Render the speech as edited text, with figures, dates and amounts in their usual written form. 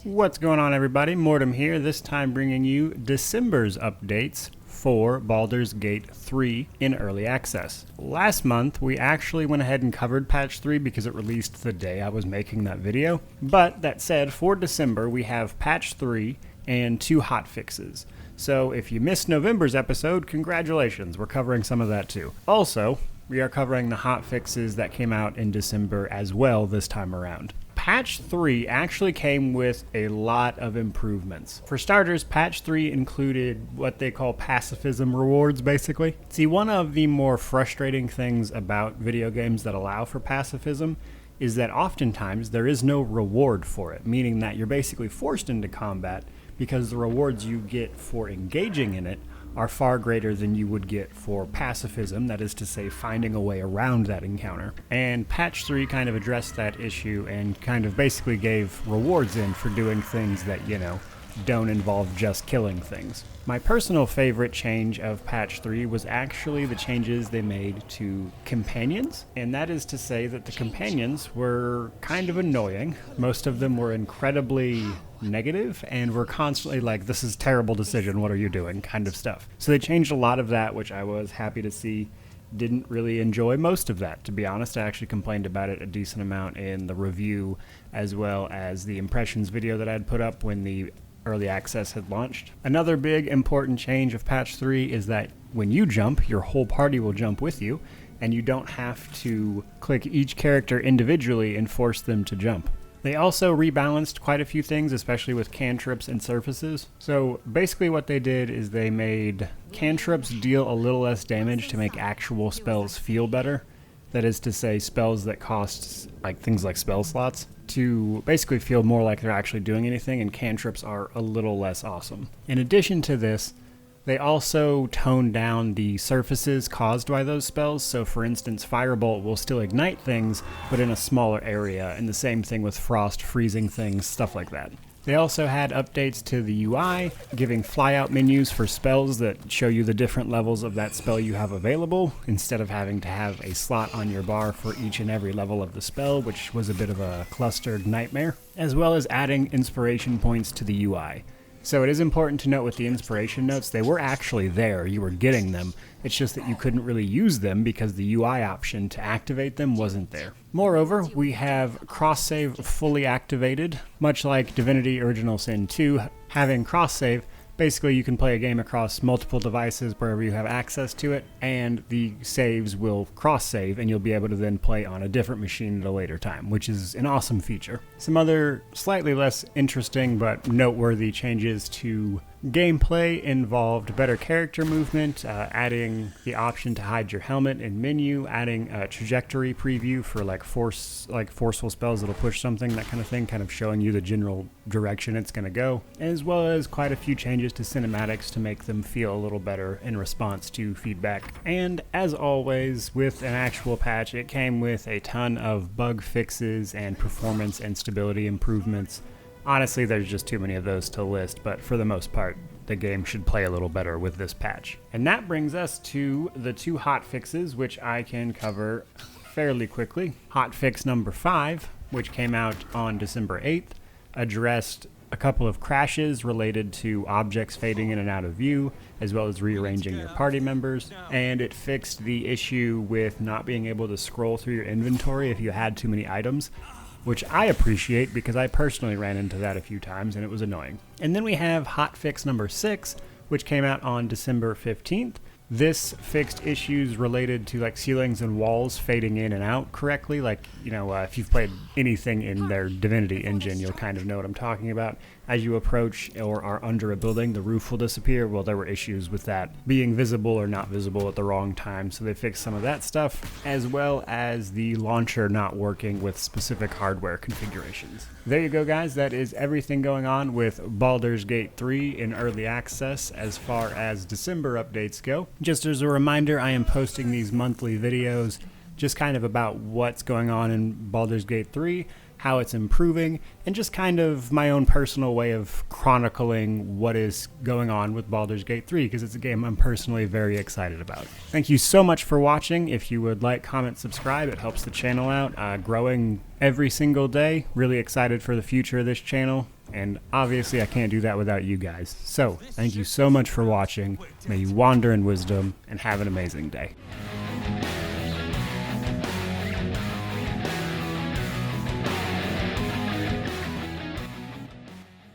What's going on, everybody? Mortem here, this time bringing you December's updates for Baldur's Gate 3 in early access. Last month, we actually went ahead and covered patch 3 because it released the day I was making that video. But that said, for December, we have patch 3 and 2 hotfixes. So if you missed November's episode, congratulations, we're covering some of that too. Also, we are covering the hotfixes that came out in December as well this time around. Patch 3 actually came with a lot of improvements. For starters, patch 3 included what they call Pacifism Rewards, basically. See, one of the more frustrating things about video games that allow for pacifism is that oftentimes there is no reward for it, meaning that you're basically forced into combat because the rewards you get for engaging in it are far greater than you would get for pacifism, that is to say, finding a way around that encounter. And patch 3 kind of addressed that issue and kind of basically gave rewards in for doing things that, don't involve just killing things. My personal favorite change of patch 3 was actually the changes they made to companions, and that is to say that the companions were kind of annoying. Most of them were incredibly negative and were constantly like, this is a terrible decision, what are you doing, kind of stuff. So they changed a lot of that, which I was happy to see. Didn't really enjoy most of that, to be honest. I actually complained about it a decent amount in the review as well as the impressions video that I had put up when the early access had launched. Another big important change of patch 3 is that when you jump, your whole party will jump with you, and you don't have to click each character individually and force them to jump. They also rebalanced quite a few things, especially with cantrips and surfaces. So basically what they did is they made cantrips deal a little less damage to make actual spells feel better. That is to say, spells that cost things like spell slots to basically feel more like they're actually doing anything, and cantrips are a little less awesome. In addition to this, they also toned down the surfaces caused by those spells. So for instance, Firebolt will still ignite things, but in a smaller area, and the same thing with Frost freezing things, stuff like that. They also had updates to the UI, giving flyout menus for spells that show you the different levels of that spell you have available, instead of having to have a slot on your bar for each and every level of the spell, which was a bit of a clustered nightmare, as well as adding inspiration points to the UI. So it is important to note with the inspiration notes, they were actually there, you were getting them, it's just that you couldn't really use them because the UI option to activate them wasn't there. Moreover, we have cross-save fully activated, much like Divinity Original Sin 2, having cross-save. Basically, you can play a game across multiple devices wherever you have access to it, and the saves will cross-save, and you'll be able to then play on a different machine at a later time, which is an awesome feature. Some other slightly less interesting but noteworthy changes to gameplay involved better character movement, adding the option to hide your helmet in menu, adding a trajectory preview for forceful spells that'll push something, that kind of thing, kind of showing you the general direction it's going to go, as well as quite a few changes to cinematics to make them feel a little better in response to feedback. And as always, with an actual patch, it came with a ton of bug fixes and performance and stability improvements. Honestly, there's just too many of those to list, but for the most part, the game should play a little better with this patch. And that brings us to the 2 hotfixes, which I can cover fairly quickly. Hotfix number 5, which came out on December 8th, addressed a couple of crashes related to objects fading in and out of view, as well as rearranging your party members, and it fixed the issue with not being able to scroll through your inventory if you had too many items, which I appreciate because I personally ran into that a few times and it was annoying. And then we have Hotfix number 6, which came out on December 15th. This fixed issues related to ceilings and walls fading in and out correctly. If you've played anything in their Divinity engine, you'll kind of know what I'm talking about. As you approach or are under a building, the roof will disappear. Well, there were issues with that being visible or not visible at the wrong time, so they fixed some of that stuff, as well as the launcher not working with specific hardware configurations. There you go, guys. That is everything going on with Baldur's Gate 3 in early access as far as December updates go. Just as a reminder, I am posting these monthly videos just kind of about what's going on in Baldur's Gate 3, how it's improving, and just kind of my own personal way of chronicling what is going on with Baldur's Gate 3, because it's a game I'm personally very excited about. Thank you so much for watching. If you would like, comment, subscribe, it helps the channel out. Growing every single day. Really excited for the future of this channel, and obviously I can't do that without you guys. So, thank you so much for watching. May you wander in wisdom, and have an amazing day.